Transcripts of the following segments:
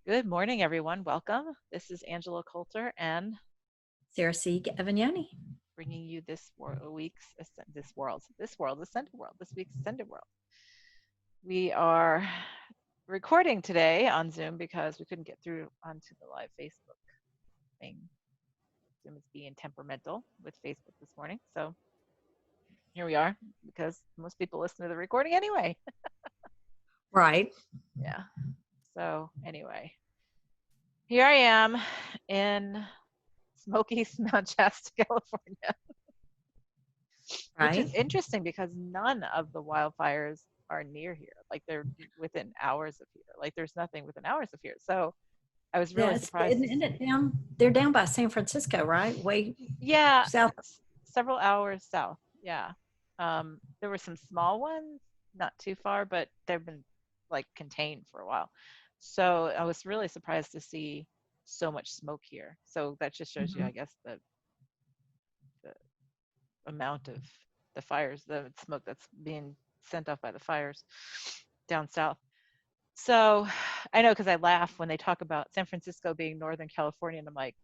Good morning, everyone. Welcome. This is Angela Coulter and Sarah Sieg Evagnani. bringing you this week's Ascended World. We are recording today on Zoom because we couldn't get through onto the live Facebook thing. Zoom is being temperamental with Facebook this morning. So here we are because most people listen to the recording anyway. Right. Yeah. So anyway, here I am in smoky Mount Shasta, California. Which is Right. interesting because none of the wildfires are near here. Like they're within hours of here. Like there's nothing within hours of here. So I was Yeah, really surprised to isn't see. it down? They're down by San Francisco, right? Way Yeah, south. several hours south. Yeah. There were some small ones, not too far, but they've been like contained for a while. So I was really surprised to see so much smoke here. So that just shows you, Mhm. I guess, the amount of the fires, the smoke that's being sent off by the fires down south. So I know because I laugh when they talk about San Francisco being Northern California, and I'm like,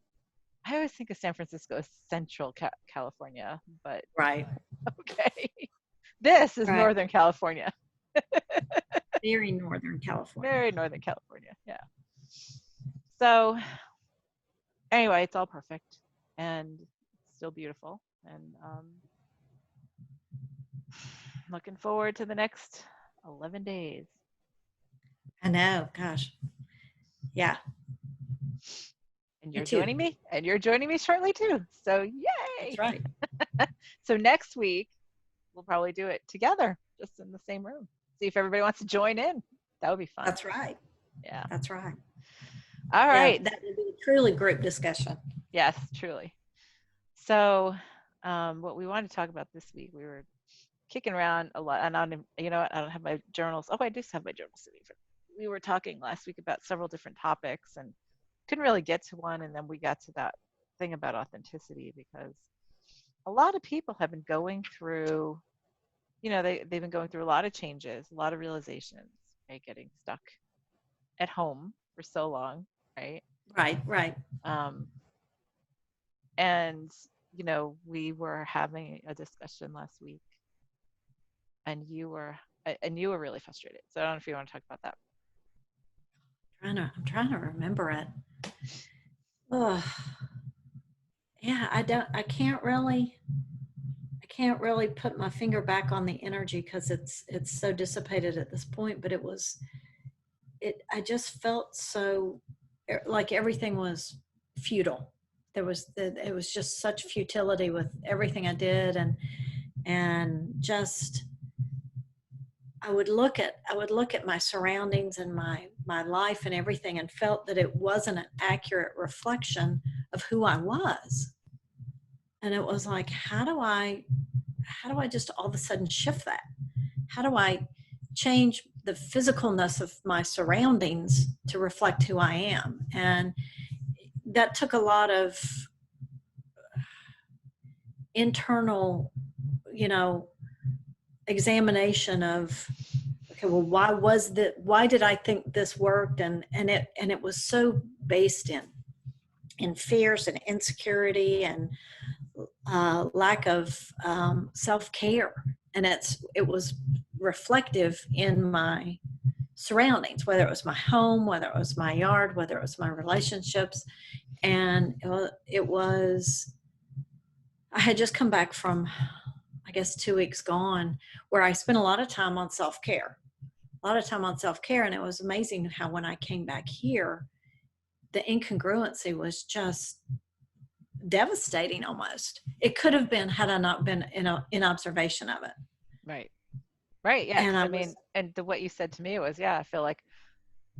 I always think of San Francisco as Central California, but Right. okay, this is Right. Northern California, Very northern California. very Northern California. Yeah. So anyway, it's all perfect and still beautiful, and looking forward to the next 11 days. I know. Gosh. Yeah. And Me you're too. joining me, and you're joining me shortly too. So That's yay! right. So next week we'll probably do it together, just in the same room. See if everybody wants to join in. That would be fun. That's right. Yeah. That's right. All Yeah. right. That would be a truly group discussion. Yes, truly. So, what we wanted to talk about this week, we were kicking around a lot, and I don't, you know what? I don't have my journals. Oh, I do have my journals sitting. We were talking last week about several different topics, and couldn't really get to one, and then we got to that thing about authenticity because a lot of people have been going through, they've been going through a lot of changes, a lot of realizations, right? Getting stuck at home for so long, right? Right. Right. Um, and we were having a discussion last week, and you were really frustrated. So I don't know if you want to talk about that. I'm trying to remember it. Oh, yeah. I can't really put my finger back on the energy because it's so dissipated at this point, but I just felt so like everything was futile. It was just such futility with everything I did, and just I would look at my surroundings and my life and everything, and felt that it wasn't an accurate reflection of who I was. And it was like, how do I just all of a sudden shift that? How do I change the physicalness of my surroundings to reflect who I am? And that took a lot of internal, you know, examination of, okay, well, why did I think this worked? And it was so based in fears and insecurity and lack of self-care. And it was reflective in my surroundings, whether it was my home, whether it was my yard, whether it was my relationships. And I had just come back from, I guess, 2 weeks gone, where I spent a lot of time on self-care, and it was amazing how when I came back here, the incongruency was just devastating almost. It could have been had I not been in observation of it. Right. Right. Yeah. And Because I I mean, was what you said to me was, yeah, I feel like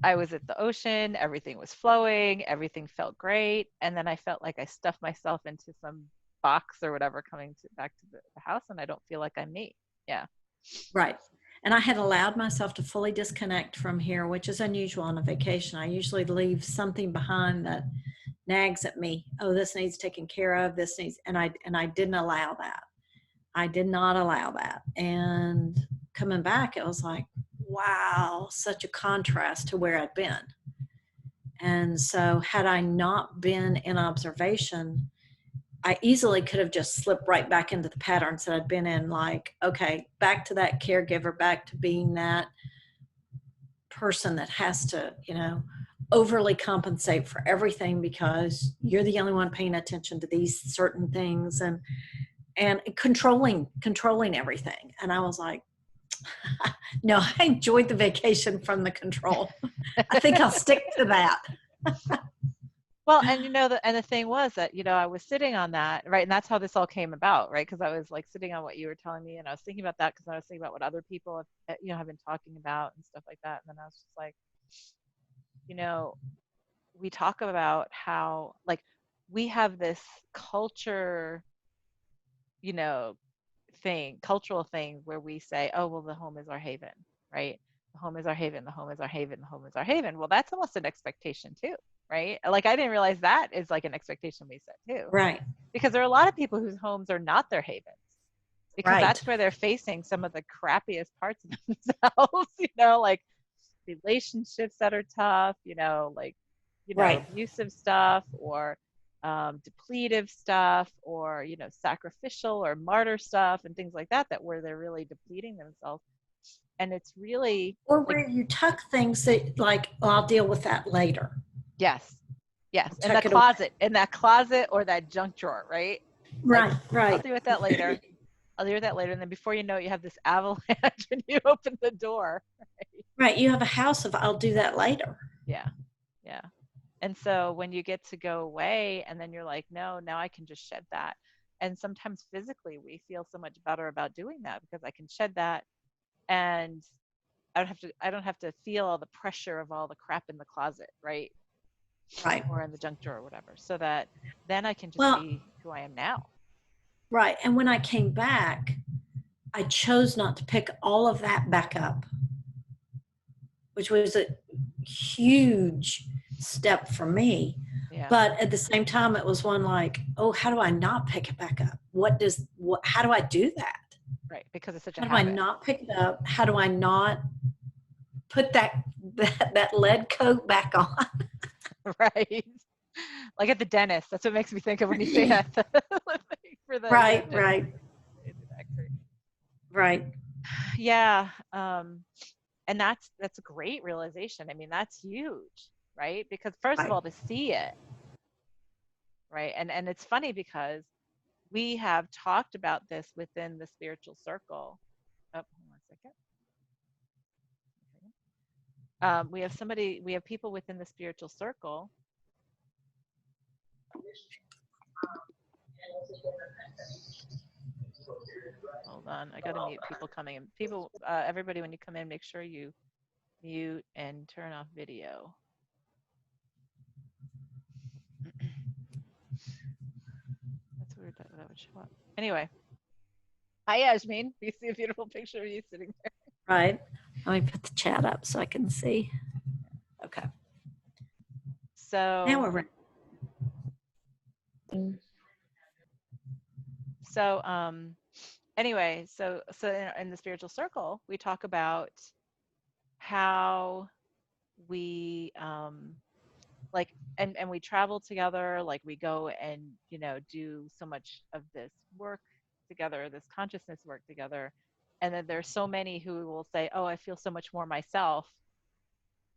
I was at the ocean, everything was flowing, everything felt great, and then I felt like I stuffed myself into some box or whatever coming back to the house, and I don't feel like I'm me. Yeah. right. And I had allowed myself to fully disconnect from here, which is unusual on a vacation. I usually leave something behind that nags at me. Oh, this needs taken care of. And I didn't allow that. I did not allow that. And coming back, it was like, wow, such a contrast to where I'd been. And so had I not been in observation, I easily could have just slipped right back into the patterns that I'd been in, like, okay, back to that caregiver, back to being that person that has to, overly compensate for everything because you're the only one paying attention to these certain things, and controlling everything. And I was like, no, I enjoyed the vacation from the control. I think I'll stick to that. Well, and and the thing was that, I was sitting on that, right? And that's how this all came about, right? Because I was like sitting on what you were telling me, and I was thinking about that because I was thinking about what other people have, have been talking about and stuff like that. And then I was just like, you know, we talk about how like we have this culture, you know, cultural thing where we say, oh, well, the home is our haven, right? The home is our haven, the home is our haven, the home is our haven. Well, that's almost an expectation too, right? Like I didn't realize that is like an expectation we set too. Right. Because there are a lot of people whose homes are not their havens because Right. that's where they're facing some of the crappiest parts of themselves, like relationships that are tough, like, Right. abusive stuff or depletive stuff or, sacrificial or martyr stuff and things like that, where they're really depleting themselves. And it's really Or like, where you tuck things that, like, oh, I'll deal with that later. yes, I'll yes. tuck it away. In that closet or that junk drawer, right? Like, Right. I'll Right. deal with that later. I'll deal with that later. And then before you know it, you have this avalanche when you open the door. Right? Right. You have a house of, I'll do that later. Yeah. Yeah. And so when you get to go away and then you're like, no, now I can just shed that. And sometimes physically we feel so much better about doing that because I can shed that and I don't have to feel all the pressure of all the crap in the closet, right? Right. Or in the junk drawer or whatever. So that then I can just Well, be who I am now. right. And when I came back, I chose not to pick all of that back up, which was a huge step for me. Yeah. But at the same time, it was one like, oh, how do I not pick it back up? How do I do that? Right. Because it's such a How do I habit. not pick it up? How do I not put that lead coat back on? Right. Like at the dentist. That's what makes me think of when you say that for the Right, dentist. right, right, Yeah. And that's a great realization. I mean, that's huge, right? Because first of right. all, to see it, right? And it's funny because we have talked about this within the spiritual circle. Oh, hold on a second. We have people within the spiritual circle. Hold on, I got to mute people coming in. People, everybody, when you come in, make sure you mute and turn off video. That's weird that would show up. Anyway, hi Yasmin. You see a beautiful picture of you sitting there. Right. Let me put the chat up so I can see. Okay. So Now we're ready. So anyway, so in the spiritual circle, we talk about how we like and we travel together, like we go and do so much of this work together, this consciousness work together. And then there's so many who will say, oh, I feel so much more myself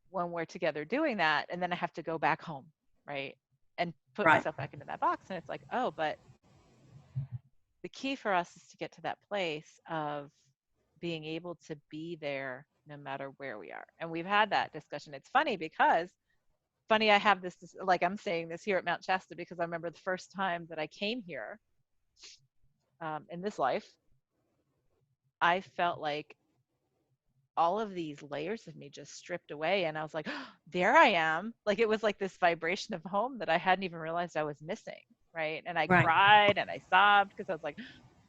when we're together doing that, and then I have to go back home, right, and put Right. myself back into that box. And it's like, oh, but the key for us is to get to that place of being able to be there no matter where we are. And we've had that discussion. It's funny I have this, like I'm saying this here at Mount Shasta, because I remember the first time that I came here in this life, I felt like all of these layers of me just stripped away, and I was like, oh, there I am. Like it was like this vibration of home that I hadn't even realized I was missing, right? And I Right. cried and I sobbed because I was like,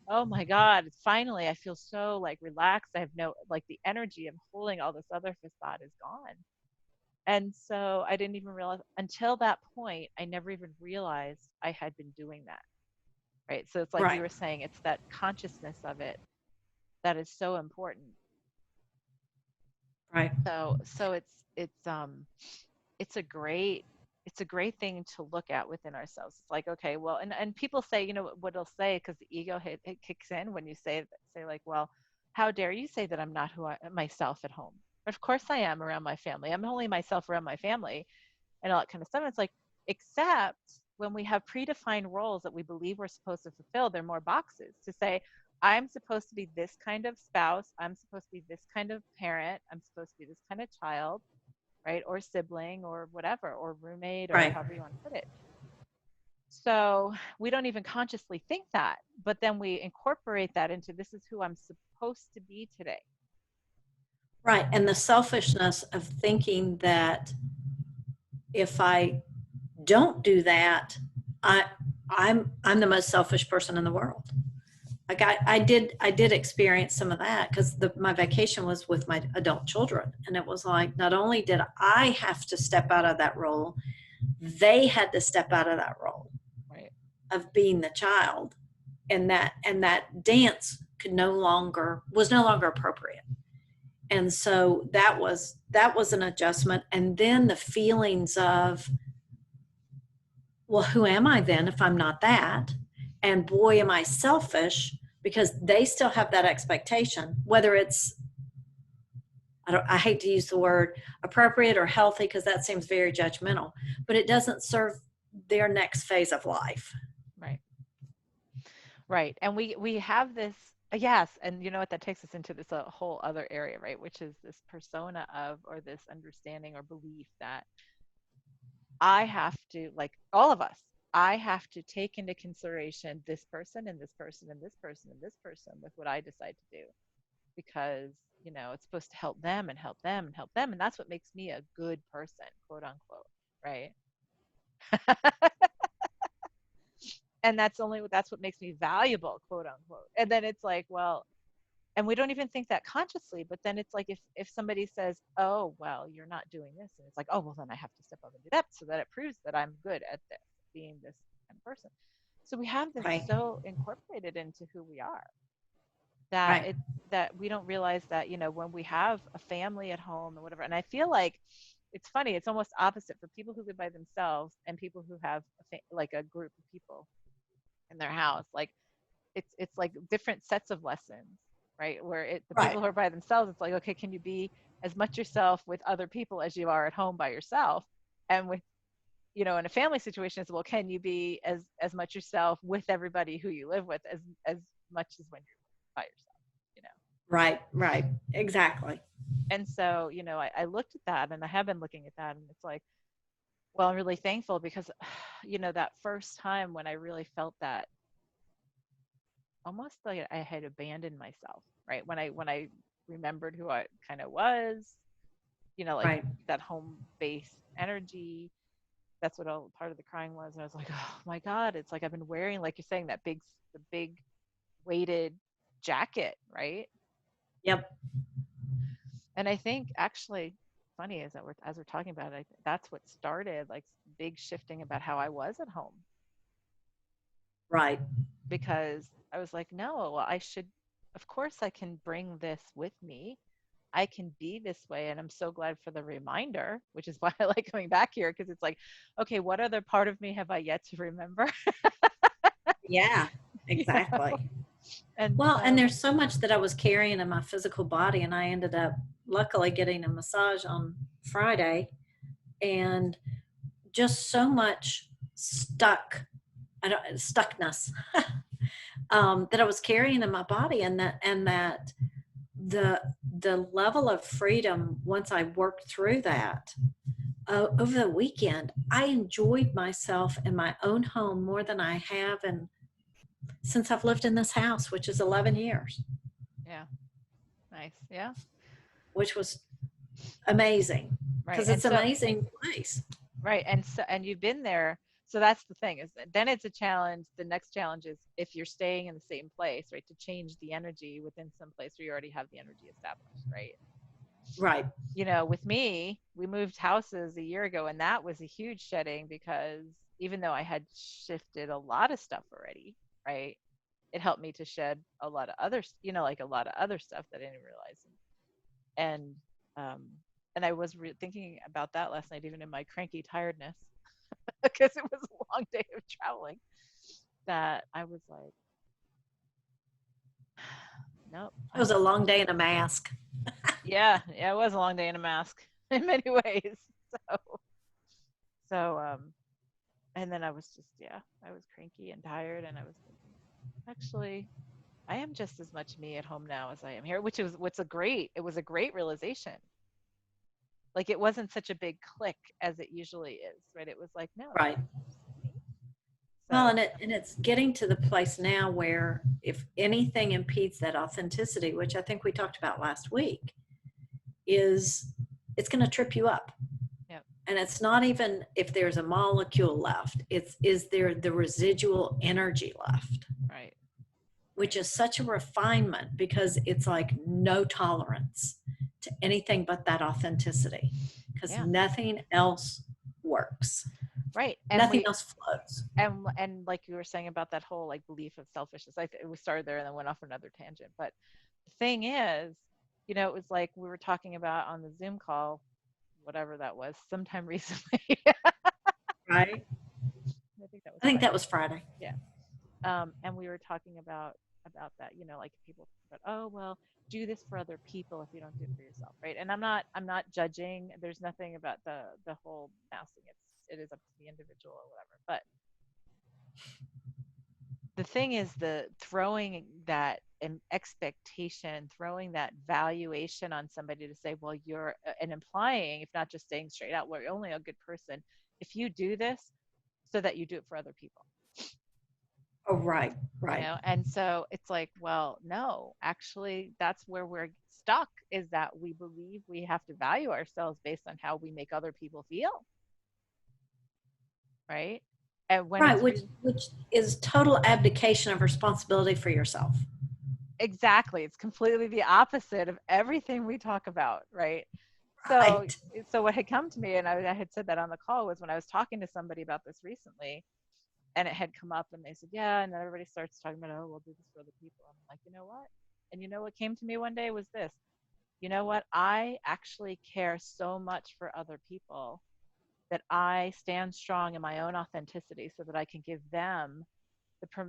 oh my God, finally I feel so like relaxed. I have no, like the energy of holding all this other facade is gone. And so I didn't even realize until that point, I never even realized I had been doing that, right? So it's like you Right. were saying, it's that consciousness of it that is so important. Right. So it's it's a great thing to look at within ourselves. It's like, okay, well, and people say, you know what they'll say, because the ego it kicks in when you say like, well, how dare you say that I'm not myself at home? Of course I am around my family. I'm only myself around my family and all that kind of stuff. It's like, except when we have predefined roles that we believe we're supposed to fulfill, they're more boxes to say, I'm supposed to be this kind of spouse, I'm supposed to be this kind of parent, I'm supposed to be this kind of child, right? Or sibling or whatever, or roommate, or Right. however you want to put it. So we don't even consciously think that, but then we incorporate that into, this is who I'm supposed to be today. Right. And the selfishness of thinking that if I don't do that, I I'm the most selfish person in the world. Like I did experience some of that because my vacation was with my adult children, and it was like not only did I have to step out of that role, they had to step out of that role Right. of being the child, and that dance was no longer appropriate. And so that was an adjustment. And then the feelings of, well, who am I then if I'm not that? And boy, am I selfish, because they still have that expectation, whether it's, I hate to use the word appropriate or healthy because that seems very judgmental, but it doesn't serve their next phase of life. Right. Right. And we have this, yes, and you know what, that takes us into this whole other area, right? Which is this persona of, or this understanding or belief that I have to, like all of us, I have to take into consideration this person and this person and this person and this person with what I decide to do, because, it's supposed to help them and help them and help them. And that's what makes me a good person, quote unquote. Right. And that's what makes me valuable, quote unquote. And then it's like, well, and we don't even think that consciously, but then it's like, if somebody says, oh, well, you're not doing this, and it's like, oh, well, then I have to step up and do that, so that it proves that I'm good at this, being this kind of person. So we have this Right. so incorporated into who we are, that Right. that we don't realize that, when we have a family at home or whatever. And I feel like it's funny, it's almost opposite for people who live by themselves and people who have like a group of people in their house. Like, it's like different sets of lessons, right? Where the Right. people who are by themselves, it's like, okay, can you be as much yourself with other people as you are at home by yourself? And with, in a family situation, as well, can you be as much yourself with everybody who you live with as much as when you're by yourself? Right. Right. Exactly. And so, I looked at that, and I have been looking at that, and it's like, well, I'm really thankful because, that first time when I really felt that, almost like I had abandoned myself, right? When I remembered who I kind of was, like Right. that home based energy. That's what all part of the crying was. And I was like, oh my God, it's like I've been wearing, like you're saying, the big weighted jacket, right? Yep. And I think actually funny is that as we're talking about it, that's what started like big shifting about how I was at home, Right. because I was like, no, I should, of course, I can bring this with me. I can be this way. And I'm so glad for the reminder, which is why I like coming back here, because it's like, okay, what other part of me have I yet to remember? Yeah. You know? Exactly. And Well, and so, there's so much that I was carrying in my physical body, and I ended up luckily getting a massage on Friday, and just so much stuckness that I was carrying in my body, and that the level of freedom once I worked through that over the weekend, I enjoyed myself in my own home more than I have, and since I've lived in this house, which is 11 years, yeah, nice. Yeah, which was amazing right. because And it's an so, amazing place. right. And you've been there. So that's the thing, is that then it's a challenge. The next challenge is, if you're staying in the same place, right, to change the energy within some place where you already have the energy established, right? Right. With me, we moved houses a year ago, and that was a huge shedding, because even though I had shifted a lot of stuff already, right, it helped me to shed a lot of other, like a lot of other stuff that I didn't realize. And And I was thinking about that last night, even in my cranky tiredness, because it was a long day of traveling, that I was like, nope, It was a long day in a mask. yeah, it was a long day in a mask in many ways. So, so, and then I was just, yeah, I was cranky and tired, and I was thinking, actually, I am just as much me at home now as I am here, which is it was a great realization. Like it wasn't such a big click as it usually is, right? It was like, no, Right. this is me. Well, So, and it's getting to the place now where if anything impedes that authenticity, which I think we talked about last week, is it's going to trip you up. yeah, And it's not even if there's a molecule left, it's is there the residual energy left, right, which right, is such a refinement because it's like no tolerance to anything but that authenticity because yeah, nothing else works. right. Nothing else flows. And like you were saying about that whole like belief of selfishness, we started there and then went off another tangent. But the thing is, it was like we were talking about on the Zoom call, whatever that was, sometime recently. Right. I think that was I think that Friday. was Friday. Yeah. And we were talking about that, like people talk about, oh well, do this for other people if you don't do it for yourself, right? And I'm not judging. There's nothing about the whole massing. It is up to the individual or whatever. But the thing is, the throwing that an expectation, throwing that valuation on somebody to say, well, you're, and implying, if not just saying straight out, well, you're only a good person if you do this so that you do it for other people. Oh, right, right. And so it's like, well, no, actually that's where we're stuck, is that we believe we have to value ourselves based on how we make other people feel, right? And when Right, it's which is total abdication of responsibility for yourself. exactly, it's completely the opposite of everything we talk about, right? So Right. so what had come to me, and I had said that on the call, was when I was talking to somebody about this recently, and it had come up, and they said, yeah, and then everybody starts talking about, oh, we'll do this for other people. I'm like, you know what? And you know what came to me one day was this. You know what? I actually care so much for other people that I stand strong in my own authenticity so that I can give them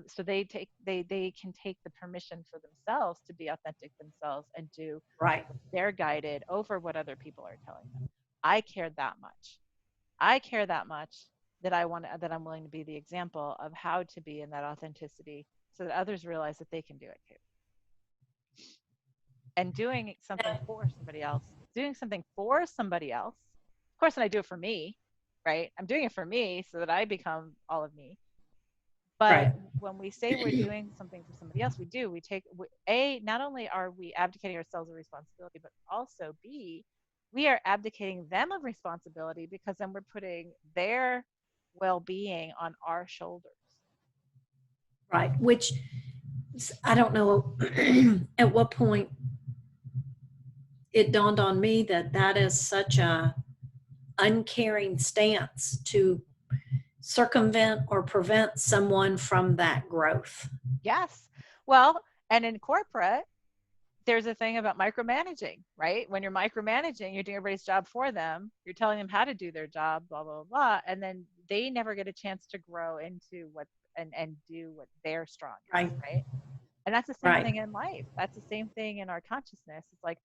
so they can take the permission for themselves to be authentic themselves and do Right. what they're guided over what other people are telling them. I care that much. I care that much that I'm willing to be the example of how to be in that authenticity so that others realize that they can do it too. And doing something for somebody else, of course, and I do it for me, right? I'm doing it for me so that I become all of me. But Right. when we say we're doing something for somebody else, not only are we abdicating ourselves of responsibility, but also B, we are abdicating them of responsibility because then we're putting their well-being on our shoulders. Right. Which I don't know at what point it dawned on me that that is such a uncaring stance to circumvent or prevent someone from that growth. Yes. Well, and in corporate, there's a thing about micromanaging, right? When you're micromanaging, you're doing everybody's job for them. You're telling them how to do their job, blah, blah, blah. And then they never get a chance to grow into and do what they're strong Right. in, right? And that's the same Right. thing in life. That's the same thing in our consciousness. It's like,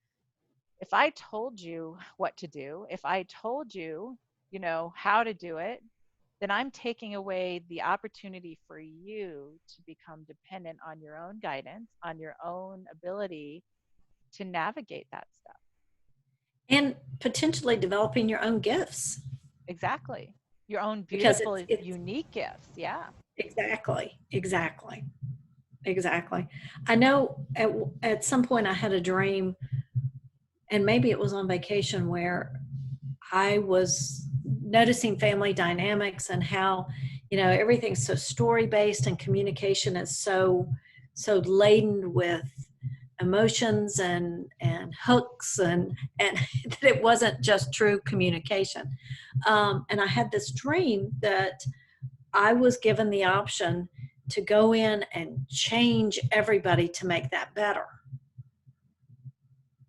if I told you what to do, if I told you, how to do it, then I'm taking away the opportunity for you to become dependent on your own guidance, on your own ability to navigate that stuff. And potentially developing your own gifts Exactly. Your own because beautiful, it's unique gifts. Yeah. exactly. I know at some point I had a dream, and maybe it was on vacation, where I was noticing family dynamics and how, everything's so story based and communication is so laden with emotions and hooks and that it wasn't just true communication. And I had this dream that I was given the option to go in and change everybody to make that better.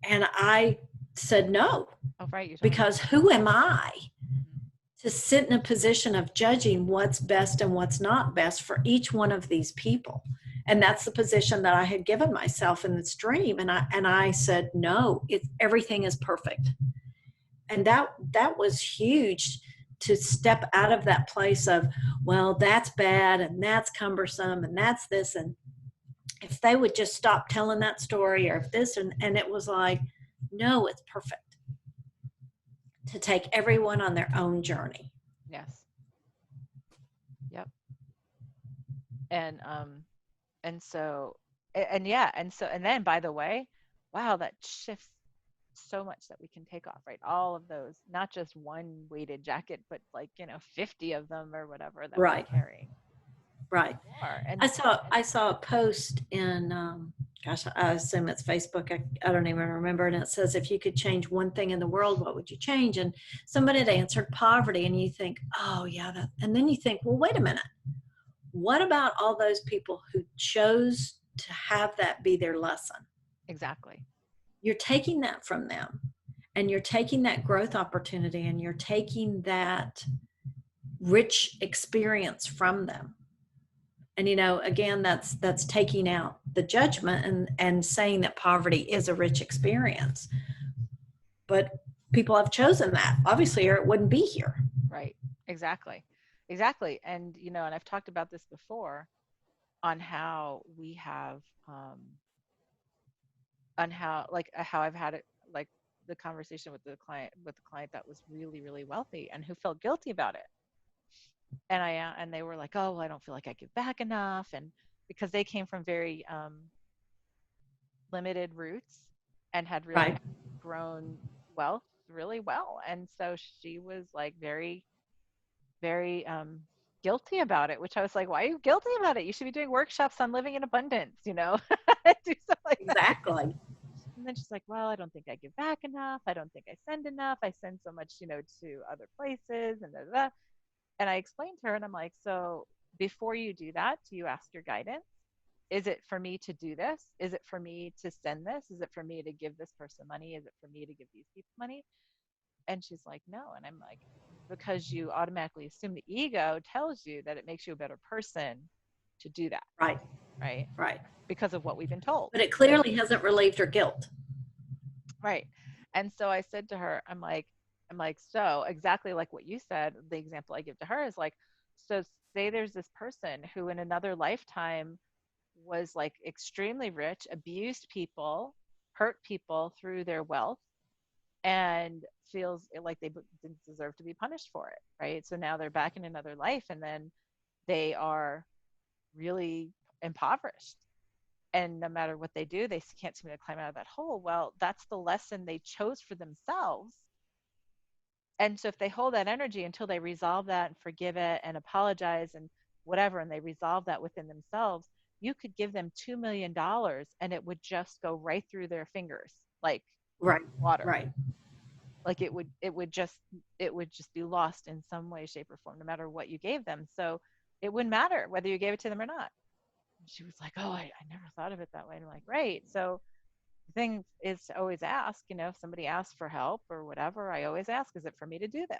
And I said no. Oh, right. You don't. because who am I Mhm. to sit in a position of judging what's best and what's not best for each one of these people? And that's the position that I had given myself in this dream. And I said, no, everything is perfect. And that was huge, to step out of that place of, well, that's bad and that's cumbersome and that's this. And if they would just stop telling that story, or if this, and it was like, no, it's perfect, to take everyone on their own journey. Yes. Yep. And and so and yeah, and so and then by the way, wow, that shifts so much that we can take off, right? All of those, not just one weighted jacket, but like, 50 of them or whatever that we're Right, carrying right. more. And I saw a post in, gosh, I assume it's Facebook. I don't even remember. And it says, if you could change one thing in the world, what would you change? And somebody had answered poverty. And you think, oh yeah, and then you think, well, wait a minute. What about all those people who chose to have that be their lesson? exactly. You're taking that from them, and you're taking that growth opportunity, and you're taking that rich experience from them. And again, that's taking out the judgment, and saying that poverty is a rich experience. But people have chosen that, obviously, or it wouldn't be here. Right. Exactly. Exactly. And and I've talked about this before on how we have on how like how I've had it, like the conversation with the client that was really really wealthy and who felt guilty about it. And and they were like, oh, well, I don't feel like I give back enough, and because they came from very limited roots and had really Right. grown wealth really well. And so she was like very very guilty about it, which I was like, why are you guilty about it? You should be doing workshops on living in abundance, do stuff like that. Exactly. And then she's like, well, I don't think I give back enough. I don't think I send enough. I send so much, to other places and da, da, da. And I explained to her, and I'm like, so before you do that, do you ask your guidance? Is it for me to do this? Is it for me to send this? Is it for me to give this person money? Is it for me to give these people money? And she's like, no. And I'm like, because you automatically assume the ego tells you that it makes you a better person to do that, Right. right? Right. Because of what we've been told. But it clearly hasn't relieved her guilt. Right. And so I said to her, I'm like, so exactly like what you said, the example I give to her is like, so say there's this person who in another lifetime was like extremely rich, abused people, hurt people through their wealth, and feels like they didn't deserve to be punished for it, right? So now they're back in another life, and then they are really impoverished. And no matter what they do, they can't seem to climb out of that hole. Well, that's the lesson they chose for themselves. And so if they hold that energy until they resolve that and forgive it and apologize and whatever, and they resolve that within themselves, you could give them $2 million and it would just go right through their fingers like Right. water. Right. Like it would just be lost in some way, shape, or form, no matter what you gave them. So it wouldn't matter whether you gave it to them or not. She was like, oh, I never thought of it that way. And I'm like, right. So the thing is to always ask, if somebody asks for help or whatever, I always ask, is it for me to do this?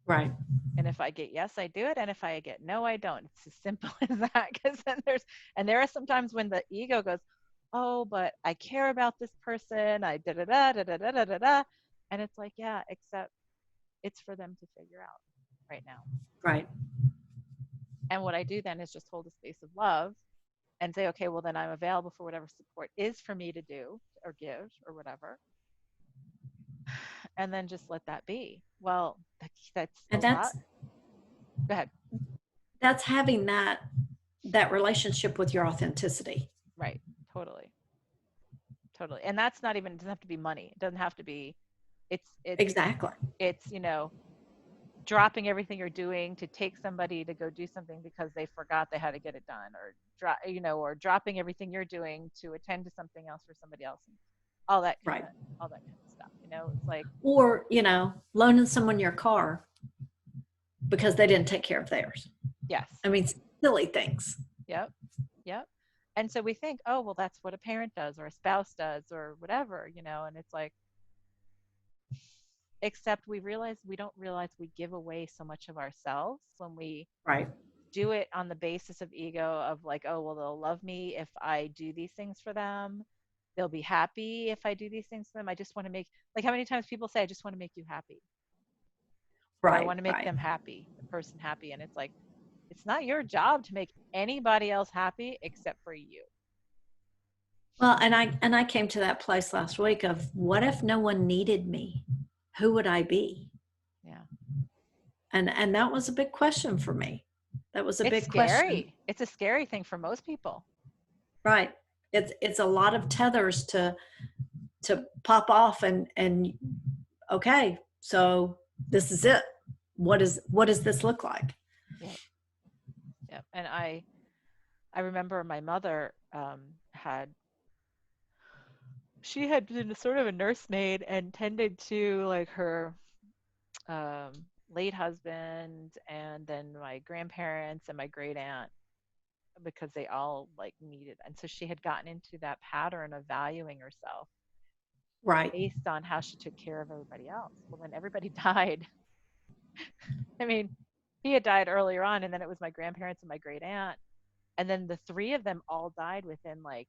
Right. And if I get yes, I do it. And if I get no, I don't. It's as simple as that. Because then there are some times when the ego goes, oh, but I care about this person. I da da da da da da da da da. And it's like, yeah, except it's for them to figure out right now. Right. And what I do then is just hold a space of love and say, okay, well, then I'm available for whatever support is for me to do or give or whatever. And then just let that be. Well, that's a And lot. Go ahead. that's having that relationship with your authenticity. Right. Totally. Totally. And that's not even, it doesn't have to be money. It doesn't have to be, Exactly. it's, dropping everything you're doing to take somebody to go do something because they forgot they had to get it done, or dropping everything you're doing to attend to something else for somebody else, and all that kind Right. of all that kind of stuff. It's like, Or, loaning someone your car because they didn't take care of theirs. yes, I mean, silly things. yep, yep. And so we think, oh, well, that's what a parent does or a spouse does or whatever, and it's like, except we don't realize we give away so much of ourselves when we Right. do it on the basis of ego of like, oh, well, they'll love me if I do these things for them. They'll be happy if I do these things for them. I just want to make, like, how many times people say, I just want to make you happy, or I Right. want to make Right. them happy, the person happy. And it's like, it's not your job to make anybody else happy except for you. Well, and I came to that place last week of what if no one needed me? Who would I be? Yeah. And that was a big question for me. That was a It's big question. scary. It's a scary thing for most people. Right. It's a lot of tethers to pop off and okay, so this is it. What does this look like? Yeah. Yeah. And I remember my mother she had been sort of a nursemaid and tended to like her um, late husband and then my grandparents and my great aunt because they all like needed. And so she had gotten into that pattern of valuing herself Right. based on how she took care of everybody else. Well, then everybody died. I mean, he had died earlier on, and then it was my grandparents and my great aunt. And then the three of them all died within like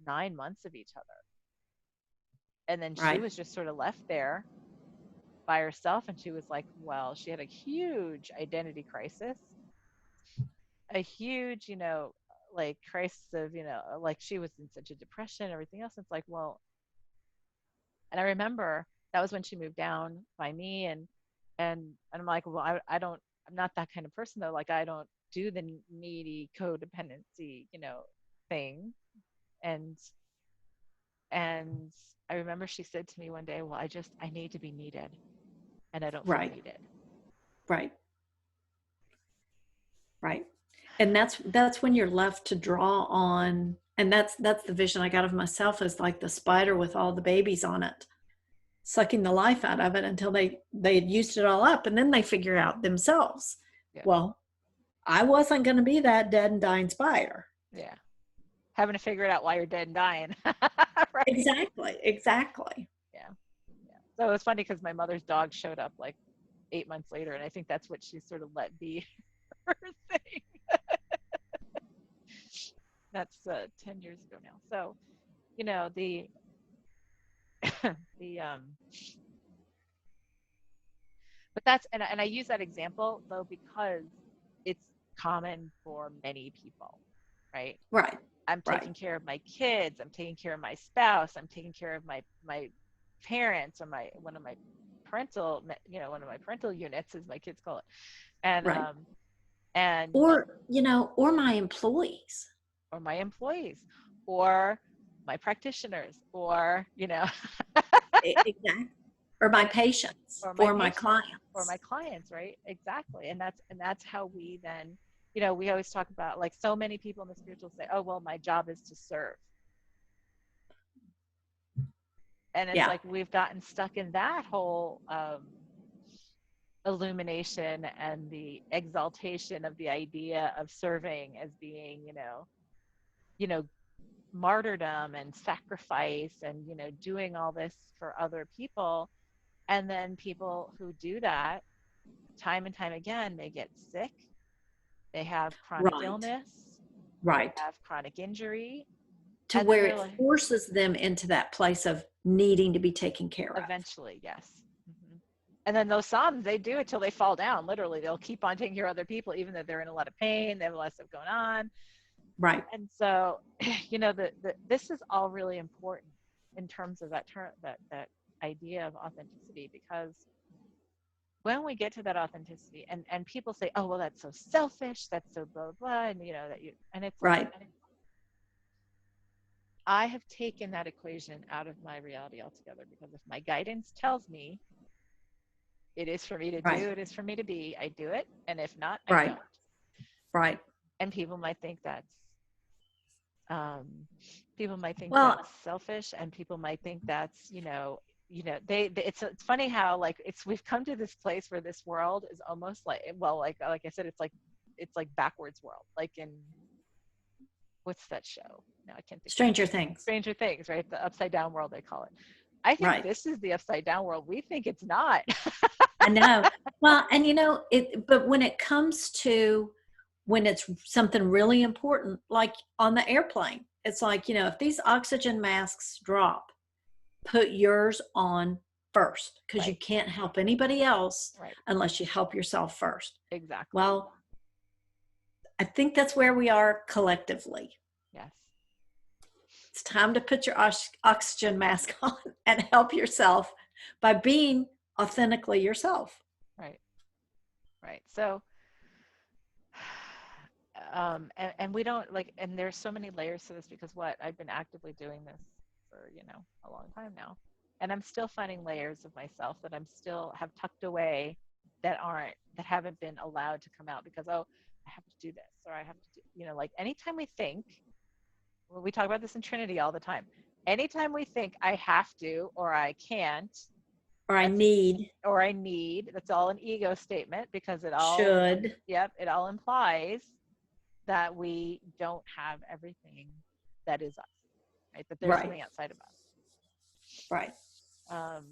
9 months of each other. And then she Right. was just sort of left there by herself. And she was like, well, she had a huge identity crisis, a huge, like crisis of, like she was in such a depression and everything else. It's like, well, and I remember that was when she moved down by me and I'm like, well, I don't, I'm not that kind of person though. Like I don't do the needy codependency, thing. And and I remember she said to me one day, well, I need to be needed and I don't feel Right. needed. Right. Right. And that's when you're left to draw on, and that's the vision I got of myself, as like the spider with all the babies on it, sucking the life out of it until they had used it all up, and then they figure out themselves, Yeah. well, I wasn't going to be that dead and dying spider. Yeah. Having to figure it out while you're dead and dying. Right. Exactly. Exactly. Yeah. Yeah. So it was funny because my mother's dog showed up like 8 months later, and I think that's what she sort of let be her thing. That's 10 years ago now. So, the the but that's and I use that example though because it's common for many people, right? Right. I'm Right. taking care of my kids, I'm taking care of my spouse, I'm taking care of my parents or my one of my parental units as my kids call it. And Right. and Or my employees. or my employees or my practitioners or Exactly. Or my and patients, or my or my patients or clients. my clients, right? Exactly. And that's how we then, we always talk about like so many people in the spiritual say, oh well, my job is to serve. And it's Yeah. like we've gotten stuck in that whole illumination and the exaltation of the idea of serving as being, you know martyrdom and sacrifice and doing all this for other people. And then people who do that time and time again, they get sick, they have chronic Right. illness, they Right. have chronic injury, To and then where they're it like, forces them into that place of needing to be taken care of. eventually, yes. And then those some, they do it till they fall down. Literally, they'll keep on taking care of other people, even though they're in a lot of pain, they have a lot of stuff going on. Right. And so, this is all really important in terms of that term, that idea of authenticity, because when we get to that authenticity, and people say, oh well, that's so selfish, that's so blah blah, blah, and that you, and it's like, Right. I have taken that equation out of my reality altogether, because if my guidance tells me it is for me to do, Right. it is for me to be, I do it, and if not, I Right. don't. Right. And people might think um, Well, that's selfish, and people might think that's they it's funny how like we've come to this place where this world is almost like, well, like I said, it's like backwards world, like in, what's that show? No, I can't think of it. Stranger Things. Stranger Things, right? The upside down world, they call it. I think Right. this is the upside down world. We think it's not. I know. Well, and but when it comes to when it's something really important, like on the airplane, it's like, if these oxygen masks drop, put yours on first because you Right. can't help anybody else Right. unless you help yourself first. Exactly. Well, I think that's where we are collectively. Yes. It's time to put your oxygen mask on and help yourself by being authentically yourself. Right. Right. So, and we don't like, and there's so many layers to this because I've been actively doing this for, a long time now. And I'm still finding layers of myself that I'm still have tucked away that haven't been allowed to come out because, oh, I have to do this or I have to do, like anytime we think, well, we talk about this in Trinity all the time. Anytime we think I have to or I can't, Or I that's need, or I need, that's all an ego statement because should. it all implies that we don't have everything that is us, right? That there's Right. something outside of us. Right. Um,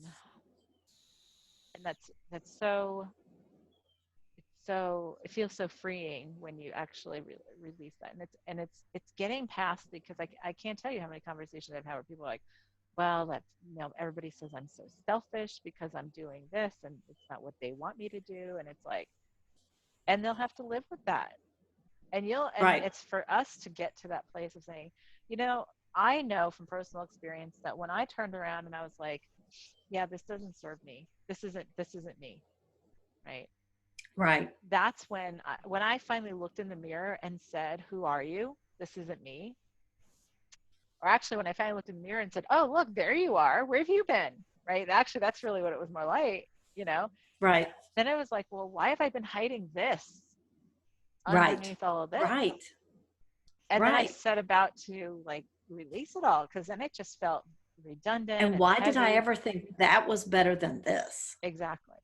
and it feels so freeing when you actually release that. And it's getting past because I can't tell you how many conversations I've had where people are like, well, everybody says I'm so selfish because I'm doing this and it's not what they want me to do. And it's like, and they'll have to live with that. And Right. it's for us to get to that place of saying, I know from personal experience that when I turned around and I was like, yeah, this doesn't serve me. This isn't me. Right. Right. That's when I finally looked in the mirror and said, who are you? This isn't me. Or actually, when I finally looked in the mirror and said, oh, look, there you are. Where have you been? Right. Actually, that's really what it was more like, Right. Then I was like, well, why have I been hiding this Right. underneath all of this? Right. And then I Right. set about to like release it all because then it just felt redundant And and why did I heavy. ever think that was better than this? Exactly.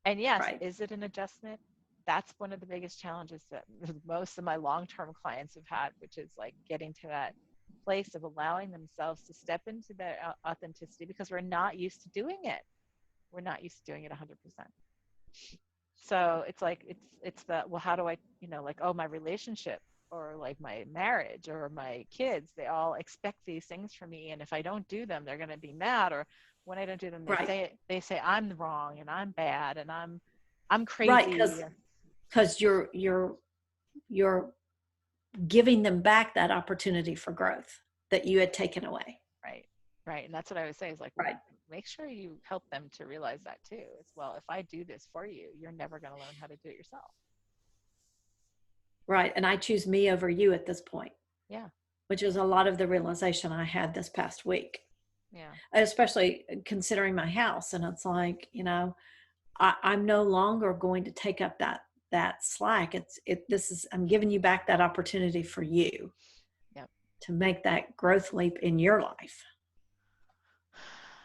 And yes, Right. is it an adjustment? That's one of the biggest challenges that most of my long-term clients have had, which is like getting to that place of allowing themselves to step into their authenticity because we're not used to doing it. We're not used to doing it 100%. So it's like it's the, well, how do I, like, oh, my relationship or like my marriage or my kids, they all expect these things from me, and if I don't do them they're going to be mad, or when I don't do them Right. they say I'm wrong and I'm bad and I'm Right. crazy. Because you're giving them back that opportunity for growth that you had taken away. Right. Right. And that's what I would say is like, well, Right. make sure you help them to realize that too. It's, well, if I do this for you, you're never going to learn how to do it yourself. Right. And I choose me over you at this point, Yeah. which is a lot of the realization I had this past week, Yeah. especially considering my house. And it's like, I'm no longer going to take up that slack. I'm giving you back that opportunity for you Yep. to make that growth leap in your life.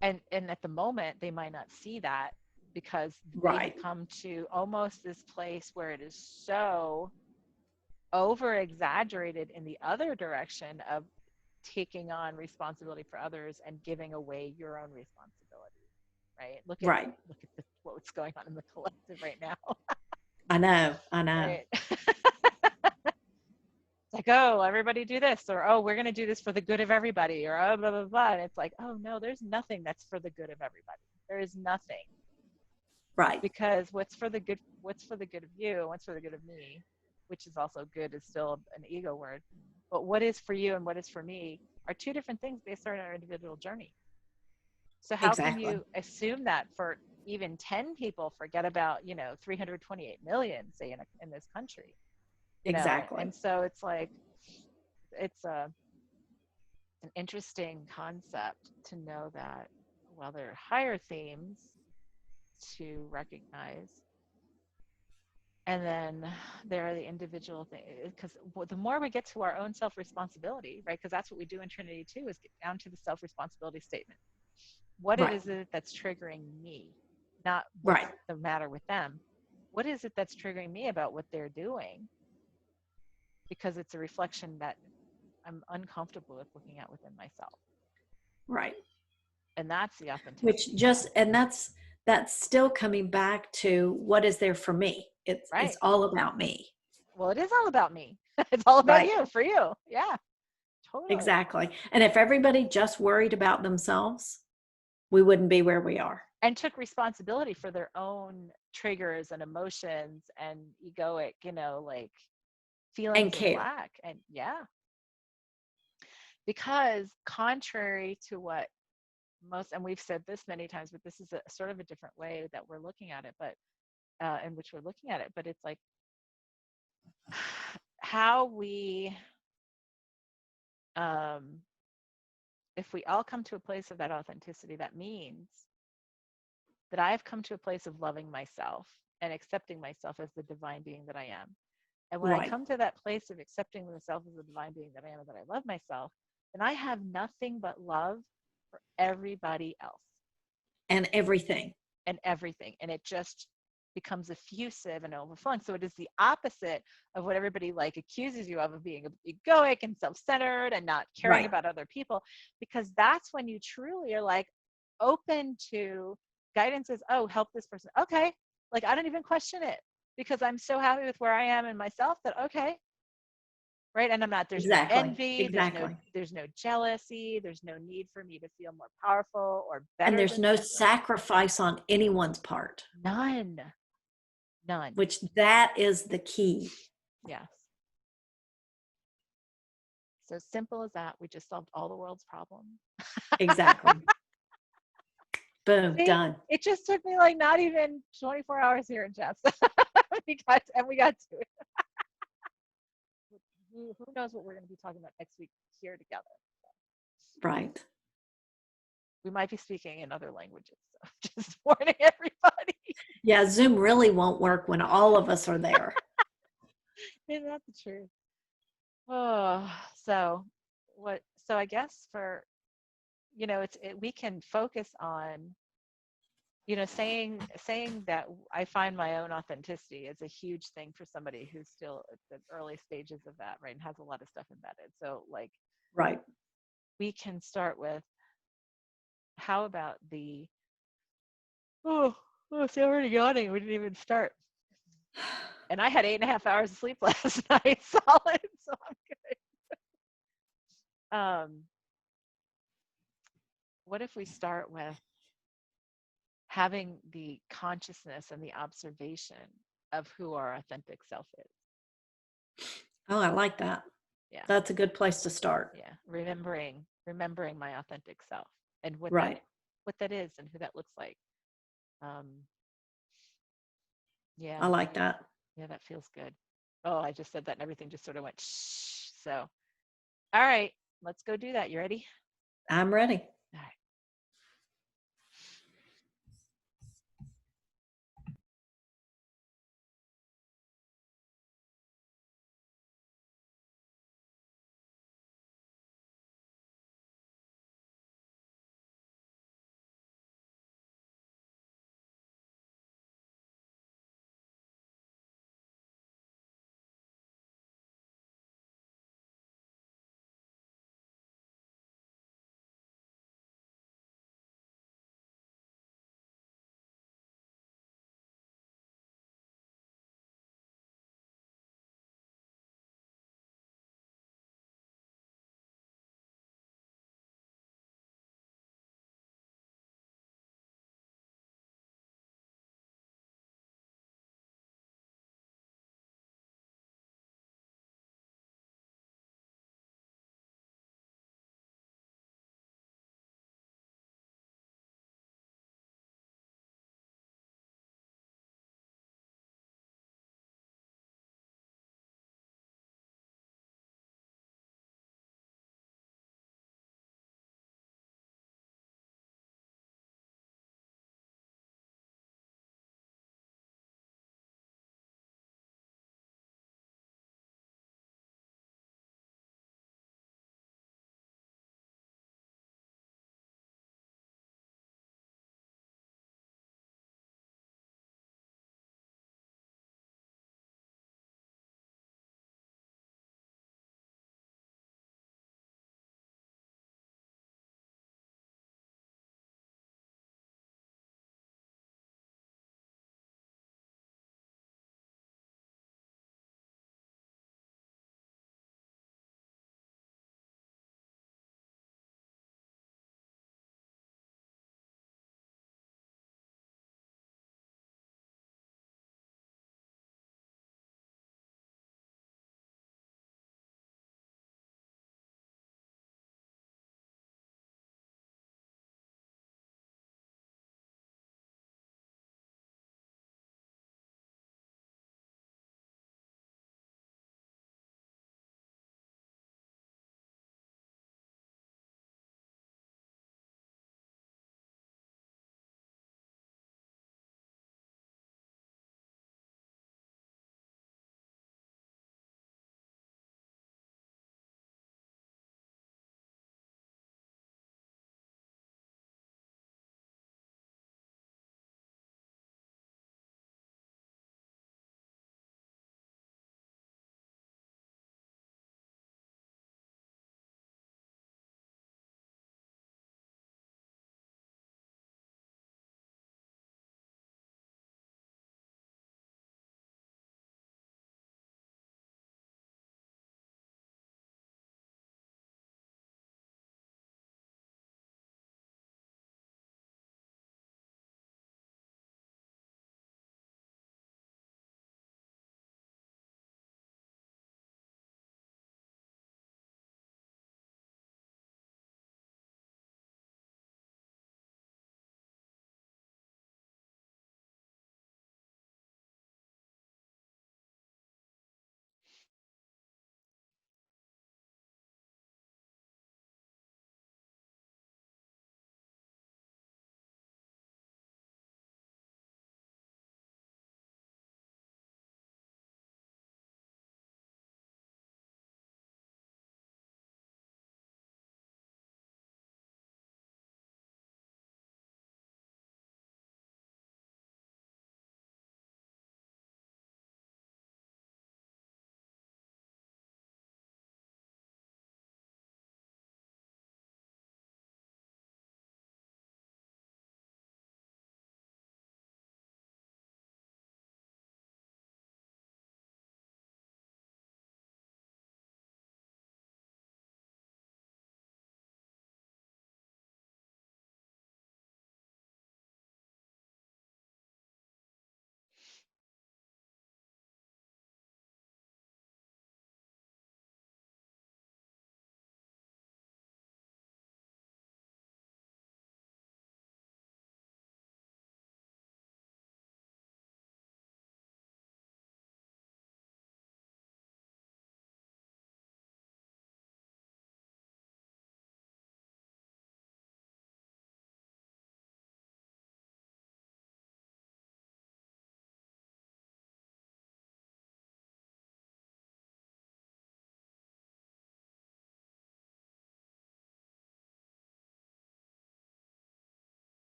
And at the moment they might not see that because they have Right. come to almost this place where it is so over exaggerated in the other direction of taking on responsibility for others and giving away your own responsibility, right? Right. Look at what's going on in the collective right now. I know. I know. Right. It's like, oh, everybody do this, or oh, we're going to do this for the good of everybody, or oh, blah blah blah. And it's like, oh no, there's nothing that's for the good of everybody. There is nothing. Right. Because what's for the good of you, what's for the good of me, which is also good, is still an ego word, but what is for you and what is for me are two different things based on our individual journey. So how can Exactly. you assume that for even 10 people, forget about 328 million, say, in this country, Exactly. and so it's like it's an interesting concept to know that while there are higher themes to recognize, and then there are the individual things, because the more we get to our own self-responsibility, right, because that's what we do in Trinity too, is get down to the self-responsibility statement. What Right. is it that's triggering me, not what's Right. the matter with them? What is it that's triggering me about what they're doing? Because it's a reflection that I'm uncomfortable with looking at within myself. Right. And that's the Which authenticity. just, and that's still coming back to what is there for me. It's Right. all about me. Well, it is all about me. It's all about Right. you, for you. Yeah, totally. Exactly. And if everybody just worried about themselves, we wouldn't be where we are. And took responsibility for their own triggers and emotions and egoic, like And feelings and care. lack. And yeah, because contrary to what most, and we've said this many times, but this is a sort of a different way that we're looking at it, but in which we're looking at it, but it's like how we, um, if we all come to a place of that authenticity, that means that I've come to a place of loving myself and accepting myself as the divine being that I am. And when I Right. come to that place of accepting myself as the divine being that I am and that I love myself, then I have nothing but love for everybody else And everything. and everything. And it just becomes effusive and overflowing. So it is the opposite of what everybody like accuses you of being egoic and self-centered and not caring Right. about other people, because that's when you truly are like open to guidance as, oh, help this person. Okay. Like I don't even question it because I'm so happy with where I am in myself that okay. Right. And I'm not, there's no Exactly. envy, Exactly. there's no jealousy, there's no need for me to feel more powerful or And better there's than no someone. sacrifice on anyone's part, None. None. which that is the key. Yes. So simple as that. We just solved all the world's problems. Exactly. Boom, See, done. it just took me like not even 24 hours here in Jeff's. we got to it. Who knows what we're going to be talking about next week here together. Right. We might be speaking in other languages. So just warning everybody. Yeah, Zoom really won't work when all of us are there. Isn't that the truth? Oh, so what? So I guess for, we can focus on, saying that I find my own authenticity is a huge thing for somebody who's still at the early stages of that, right? And has a lot of stuff embedded. So like Right. we can start with, how about the, oh, it's already yawning. We didn't even start. And I had 8.5 hours of sleep last night, solid. So I'm good. What if we start with having the consciousness and the observation of who our authentic self is? Oh, I like that. Yeah. That's a good place to start. Yeah, remembering my authentic self and Right. what that is and who that looks like. um I yeah, like that. yeah, that feels good. Oh, I just said that and everything just sort of went shh. So all right, let's go do that. You ready? I'm ready. All right.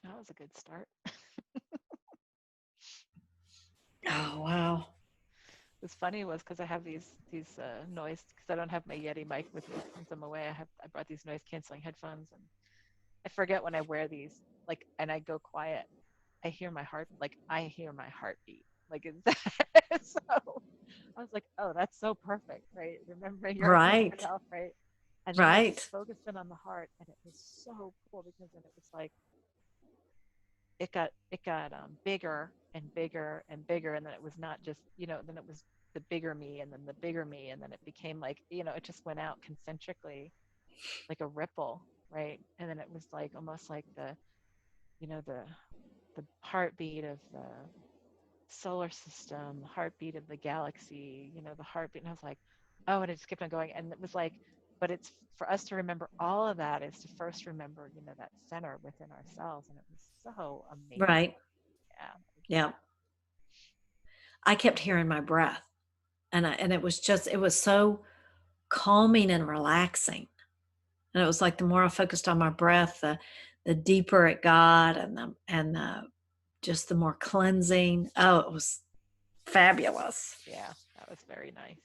That was a good start. Oh, wow. What's funny was because I have these noise, because I don't have my Yeti mic with me since I'm away. I brought these noise canceling headphones, and I forget when I wear these, like, and I go quiet. I hear my heartbeat. Like, it's so I was like, oh, that's so perfect, right? Remembering your Right. health, right? And then I just Right. focused in on the heart, and it was so cool because then it was like it got bigger and bigger and bigger, and then it was not just, then it was the bigger me, and then the bigger me, and then it became like, it just went out concentrically like a ripple, right? And then it was like almost like the heartbeat of the solar system, the heartbeat of the galaxy, the heartbeat. And I was like, oh, and it just kept on going. And it was like, but it's for us to remember all of that is to first remember, that center within ourselves. And it was so amazing. Right. Yeah. Yeah. I kept hearing my breath, and it was so calming and relaxing. And it was like the more I focused on my breath, the deeper it got, and just the more cleansing. Oh, it was fabulous. Yeah. That was very nice.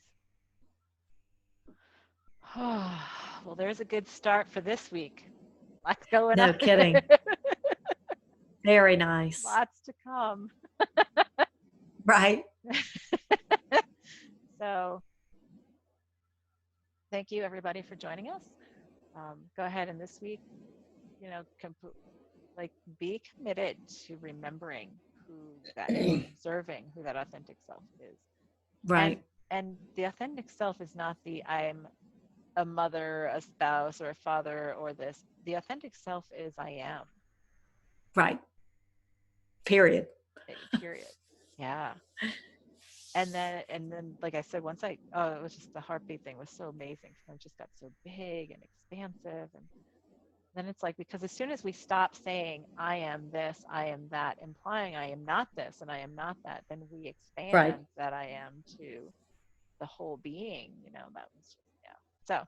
Well, there's a good start for this week. Lots going on. No kidding. Very nice. Lots to come. Right. So thank you everybody for joining us. Go ahead and this week, you know, comp- like be committed to remembering who that is, observing who that authentic self is. And Right. and the authentic self is not the I'm a mother, a spouse, or a father, or this. The authentic self is I am. Right. Period. Period. Yeah. And then like I said, it was just the heartbeat thing was so amazing because it just got so big and expansive. And then it's like, because as soon as we stop saying I am this, I am that, implying I am not this and I am not that, then we Right. expand that I am to the whole being. That was just, yeah. So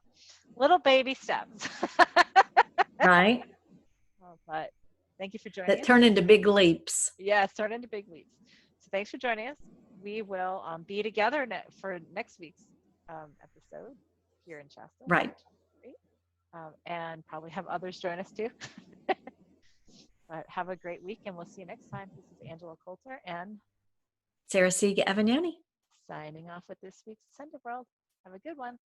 little baby steps. Right. But thank you for joining That us. turn into big leaps. Yeah, start into big leaps. So thanks for joining us. We will be together for next week's episode here in Shasta. Right. And probably have others join us too. But have a great week, and we'll see you next time. This is Angela Coulter, and Sarah Siega Avagnoni. signing off with this week's Ascended World. Have a good one.